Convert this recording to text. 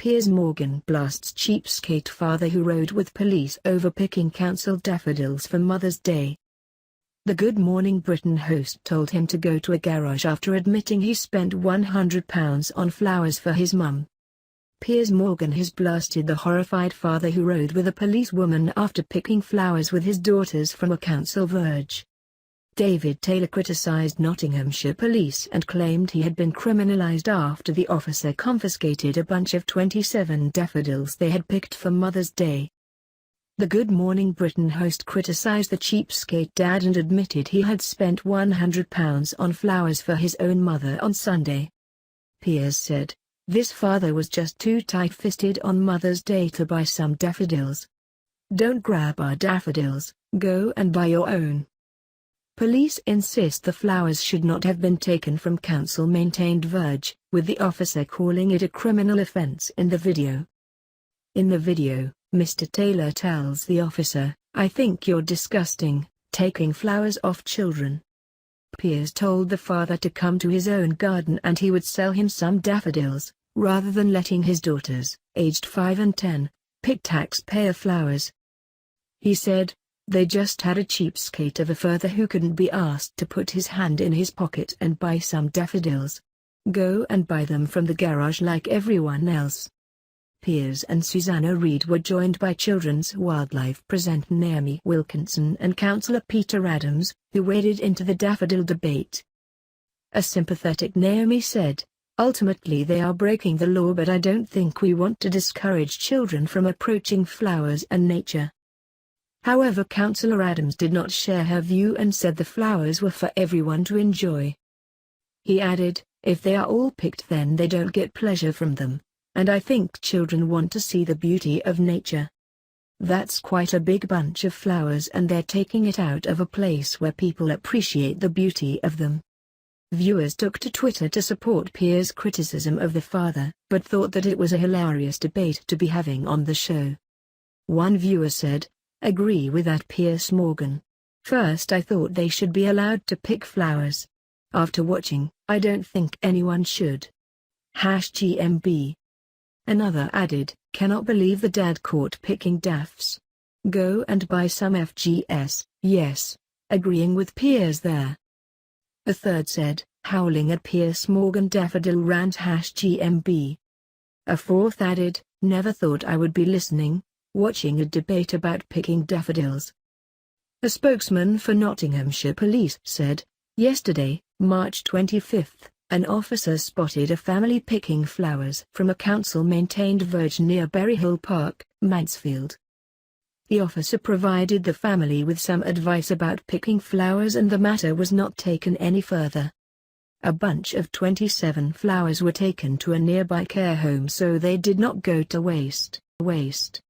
Piers Morgan blasts cheapskate father who rode with police over picking cancelled daffodils for Mother's Day. The Good Morning Britain host told him to go to a garage after admitting he spent £100 on flowers for his mum. Piers Morgan has blasted the horrified father who rode with a policewoman after picking flowers with his daughters from a council verge. David Taylor criticised Nottinghamshire Police and claimed he had been criminalised after the officer confiscated a bunch of 27 daffodils they had picked for Mother's Day. The Good Morning Britain host criticised the cheapskate dad and admitted he had spent £100 on flowers for his own mother on Sunday. Piers said, "This father was just too tight-fisted on Mother's Day to buy some daffodils. Don't grab our daffodils, go and buy your own." Police insist the flowers should not have been taken from council-maintained verge, with the officer calling it a criminal offence in the video. In the video, Mr. Taylor tells the officer, "I think you're disgusting, taking flowers off children." Piers told the father to come to his own garden and he would sell him some daffodils, rather than letting his daughters, aged 5 and 10, pick taxpayer flowers. He said, "They just had a cheapskate of a father who couldn't be asked to put his hand in his pocket and buy some daffodils. Go and buy them from the garage like everyone else." Piers and Susanna Reid were joined by children's wildlife presenter Naomi Wilkinson and Councillor Peter Adams, who waded into the daffodil debate. A sympathetic Naomi said, "Ultimately they are breaking the law, but I don't think we want to discourage children from approaching flowers and nature." However, Councillor Adams did not share her view and said the flowers were for everyone to enjoy. He added, "If they are all picked then they don't get pleasure from them, and I think children want to see the beauty of nature. That's quite a big bunch of flowers and they're taking it out of a place where people appreciate the beauty of them." Viewers took to Twitter to support Piers' criticism of the father, but thought that it was a hilarious debate to be having on the show. One viewer said, "Agree with that Piers Morgan. First I thought they should be allowed to pick flowers. After watching, I don't think anyone should. #GMB. Another added, "Cannot believe the dad caught picking daffs. Go and buy some FGS, yes, agreeing with Piers there." A third said, "Howling at Piers Morgan daffodil rant #GMB. A fourth added, "Never thought I would be listening, watching a debate about picking daffodils." A spokesman for Nottinghamshire Police said, "Yesterday, March 25, an officer spotted a family picking flowers from a council-maintained verge near Berryhill Park, Mansfield. The officer provided the family with some advice about picking flowers and the matter was not taken any further. A bunch of 27 flowers were taken to a nearby care home so they did not go to waste.